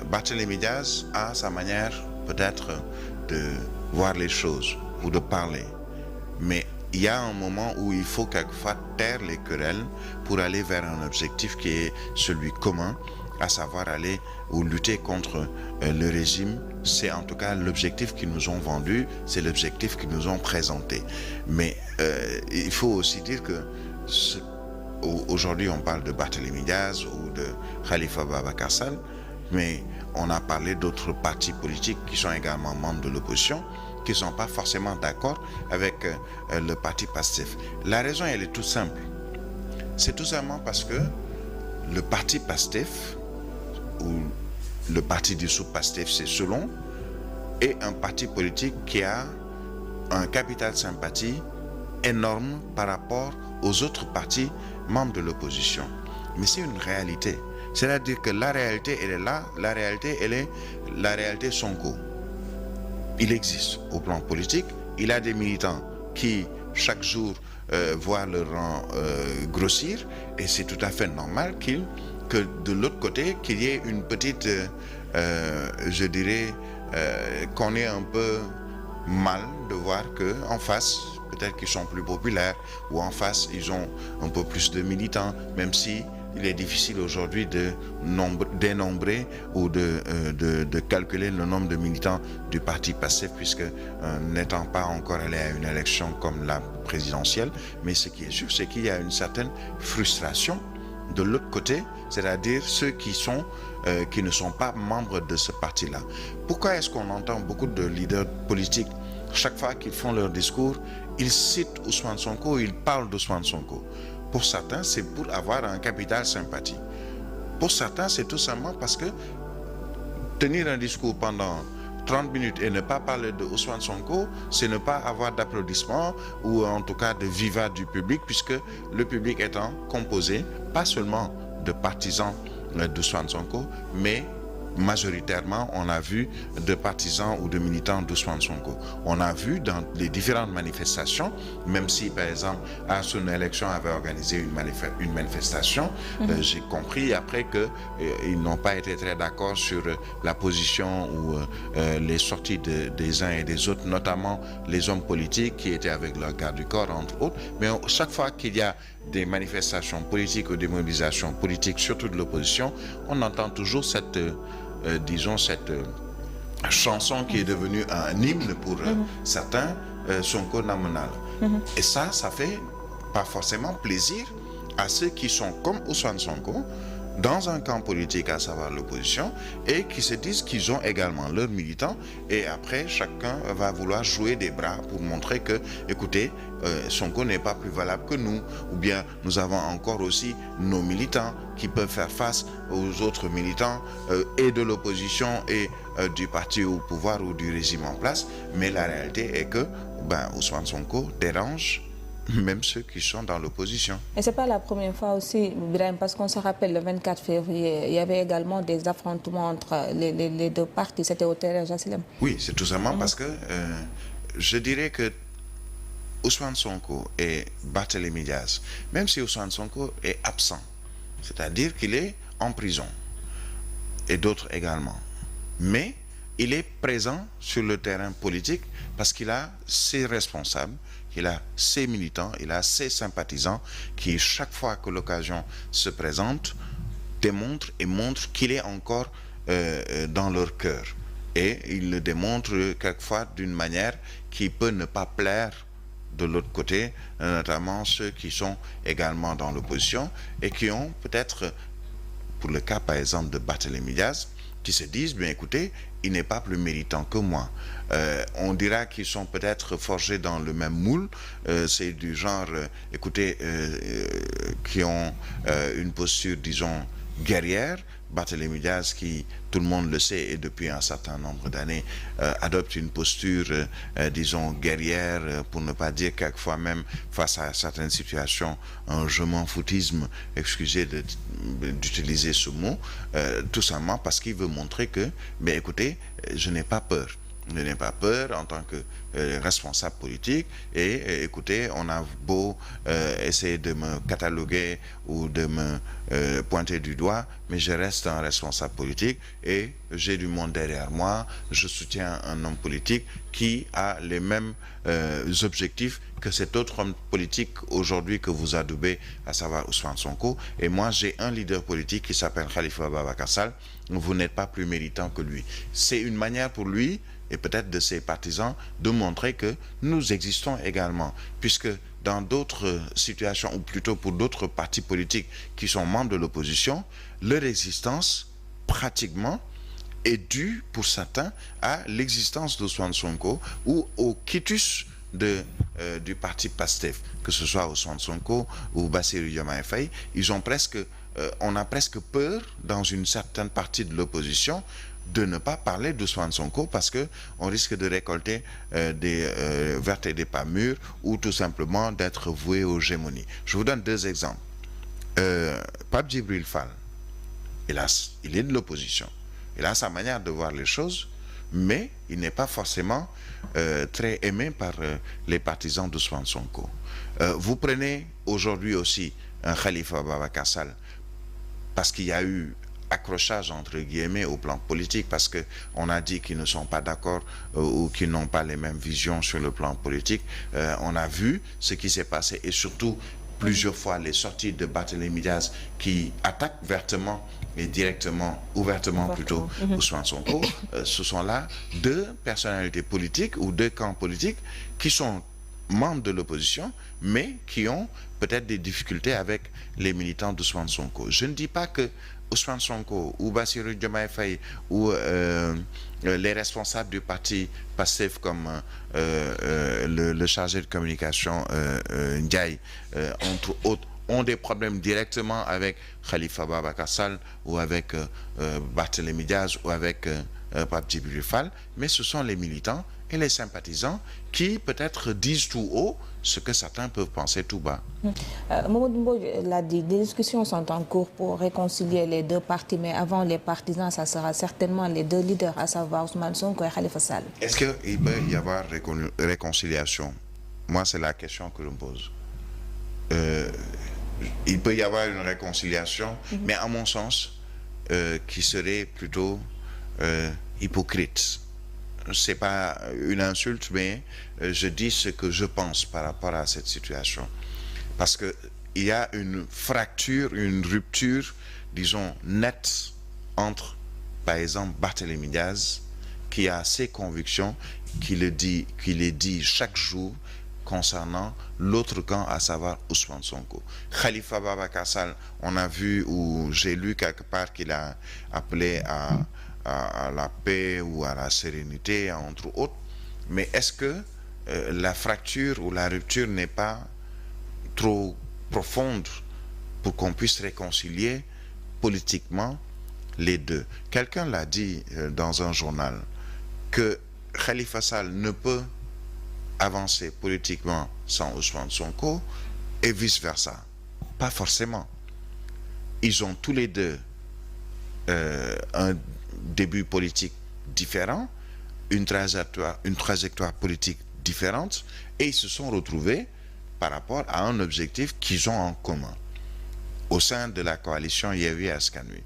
Barthélémy Diaz a sa manière peut-être de voir les choses ou de parler. Mais il y a un moment où il faut quelquefois taire les querelles pour aller vers un objectif qui est celui commun, à savoir aller ou lutter contre le régime. C'est en tout cas l'objectif qu'ils nous ont vendu, c'est l'objectif qu'ils nous ont présenté. Mais il faut aussi dire que aujourd'hui on parle de Barthélémy Diaz ou de Khalifa Ababacar Sall, mais on a parlé d'autres partis politiques qui sont également membres de l'opposition, qui ne sont pas forcément d'accord avec le parti PASTEF. La raison, elle est tout simple. C'est tout simplement parce que le parti PASTEF, ou le parti dissous PASTEF, c'est selon, est un parti politique qui a un capital sympathie énorme par rapport aux autres partis membres de l'opposition. Mais c'est une réalité. C'est-à-dire que la réalité, elle est là. La réalité, elle est la réalité Sonko. Il existe au plan politique. Il a des militants qui, chaque jour, voient leur rang grossir. Et c'est tout à fait normal que de l'autre côté, qu'il y ait une petite, je dirais, qu'on ait un peu mal de voir qu'en face, peut-être qu'ils sont plus populaires, ou en face, ils ont un peu plus de militants, même si il est difficile aujourd'hui de dénombrer ou de calculer le nombre de militants du parti PASTEF, puisque n'étant pas encore allé à une élection comme la présidentielle, mais ce qui est sûr, c'est qu'il y a une certaine frustration de l'autre côté, c'est-à-dire ceux qui ne sont pas membres de ce parti-là. Pourquoi est-ce qu'on entend beaucoup de leaders politiques, chaque fois qu'ils font leur discours, ils citent Ousmane Sonko, ils parlent d'Ousmane Sonko? Pour certains, c'est pour avoir un capital sympathie. Pour certains, c'est tout simplement parce que tenir un discours pendant 30 minutes et ne pas parler de Ousmane Sonko, c'est ne pas avoir d'applaudissements ou en tout cas de vivat du public, puisque le public étant composé pas seulement de partisans d'Ousmane Sonko, mais majoritairement, on a vu de partisans ou de militants d'Ousmane Sonko. On a vu dans les différentes manifestations, même si par exemple à son élection avait organisé une manifestation, j'ai compris après qu'ils n'ont pas été très d'accord sur la position ou les sorties des uns et des autres, notamment les hommes politiques qui étaient avec leur garde du corps, entre autres. Mais chaque fois qu'il y a des manifestations politiques ou des mobilisations politiques, surtout de l'opposition, on entend toujours cette chanson qui est devenue un hymne pour certains, Sonko Namunal. Et ça fait pas forcément plaisir à ceux qui sont comme Ousmane Sonko, dans un camp politique, à savoir l'opposition, et qui se disent qu'ils ont également leurs militants, et après chacun va vouloir jouer des bras pour montrer que, écoutez, Sonko n'est pas plus valable que nous, ou bien nous avons encore aussi nos militants qui peuvent faire face aux autres militants et de l'opposition et du parti au pouvoir ou du régime en place. Mais la réalité est que Ousmane Sonko dérange même ceux qui sont dans l'opposition. Et ce n'est pas la première fois aussi, Birahim, parce qu'on se rappelle, le 24 février, il y avait également des affrontements entre les deux partis, c'était au terrain Jassilem. Oui, c'est tout simplement parce que je dirais que Ousmane Sonko et Barthélémy Diaz, même si Ousmane Sonko est absent, c'est-à-dire qu'il est en prison, et d'autres également, mais il est présent sur le terrain politique parce qu'il a ses responsables, il a ses militants, il a ses sympathisants qui, chaque fois que l'occasion se présente, démontrent et montrent qu'il est encore dans leur cœur. Et il le démontre quelquefois d'une manière qui peut ne pas plaire de l'autre côté, notamment ceux qui sont également dans l'opposition et qui ont peut-être, pour le cas par exemple de Barthélémy Diaz, qui se disent, bien écoutez, il n'est pas plus méritant que moi. On dira qu'ils sont peut-être forgés dans le même moule, c'est du genre, écoutez, qui ont une posture, disons, guerrière. Barthélémy Diaz, qui, tout le monde le sait, et depuis un certain nombre d'années, adopte une posture, disons, guerrière, pour ne pas dire quelquefois même, face à certaines situations, un je m'en foutisme, excusez d'utiliser ce mot, tout simplement parce qu'il veut montrer que, mais écoutez, je n'ai pas peur. n'ayez pas peur en tant que responsable politique. Et écoutez, on a beau essayer de me cataloguer ou de me pointer du doigt, mais je reste un responsable politique et j'ai du monde derrière moi. Je soutiens un homme politique qui a les mêmes objectifs que cet autre homme politique aujourd'hui que vous adoubez, à savoir Ousmane Sonko. Et moi, j'ai un leader politique qui s'appelle Khalifa Ababacar Sall. Vous n'êtes pas plus méritant que lui. C'est une manière pour lui et peut-être de ses partisans de montrer que nous existons également, puisque dans d'autres situations, ou plutôt pour d'autres partis politiques qui sont membres de l'opposition, leur existence pratiquement est due pour certains à l'existence d'Ousmane Sonko ou au quitus du parti PASTEF, que ce soit Ousmane Sonko ou Bassirou Diomaye Faye. On a presque peur dans une certaine partie de l'opposition de ne pas parler d'Ousmane Sonko parce qu'on risque de récolter des vertes et des pas mûres ou tout simplement d'être voué aux gémonies. Je vous donne deux exemples. Pape Djibril Fall, hélas, il est de l'opposition. Il a sa manière de voir les choses, mais il n'est pas forcément très aimé par les partisans d'Ousmane Sonko. Vous prenez aujourd'hui aussi un Khalifa Ababacar Sall, parce qu'il y a eu accrochage entre guillemets au plan politique, parce que on a dit qu'ils ne sont pas d'accord ou qu'ils n'ont pas les mêmes visions sur le plan politique. On a vu ce qui s'est passé et surtout plusieurs fois les sorties de Barthélémy Diaz qui attaquent vertement et directement, ouvertement plutôt, Ousmane Sonko. Ce sont là deux personnalités politiques ou deux camps politiques qui sont membres de l'opposition, mais qui ont peut-être des difficultés avec les militants d'Ousmane Sonko. Je ne dis pas que Ousmane Sonko ou Bassirou Diomaye Faye ou les responsables du parti PASTEF comme le chargé de communication Ndiaye, entre autres, ont des problèmes directement avec Khalifa Ababacar Sall ou avec Barthélémy Diaz ou avec Pape Djibril Fall, mais ce sont les militants et les sympathisants qui peut-être disent tout haut ce que certains peuvent penser tout bas. Mamadou Mbodj l'a dit, des discussions sont en cours pour réconcilier les deux partis, mais avant les partisans, ça sera certainement les deux leaders, à savoir Ousmane Sonko et Khalifa Sall. Est-ce qu'il peut y avoir réconciliation? Moi, c'est la question que je me pose. Il peut y avoir une réconciliation, mais à mon sens, qui serait plutôt hypocrite. C'est pas une insulte, mais je dis ce que je pense par rapport à cette situation. Parce que il y a une fracture, une rupture, disons, nette entre, par exemple, Barthélémy Diaz, qui a ses convictions, qui les dit chaque jour concernant l'autre camp, à savoir Ousmane Sonko. Khalifa Ababacar Sall, on a vu ou j'ai lu quelque part qu'il a appelé à la paix ou à la sérénité, entre autres. Mais est-ce que la fracture ou la rupture n'est pas trop profonde pour qu'on puisse réconcilier politiquement les deux? Quelqu'un l'a dit dans un journal que Khalifa Sall ne peut avancer politiquement sans Ousmane Sonko et vice-versa. Pas forcément. Ils ont tous les deux un début politique différent, une trajectoire politique différente, et ils se sont retrouvés par rapport à un objectif qu'ils ont en commun au sein de la coalition Yewwi Askan Wi.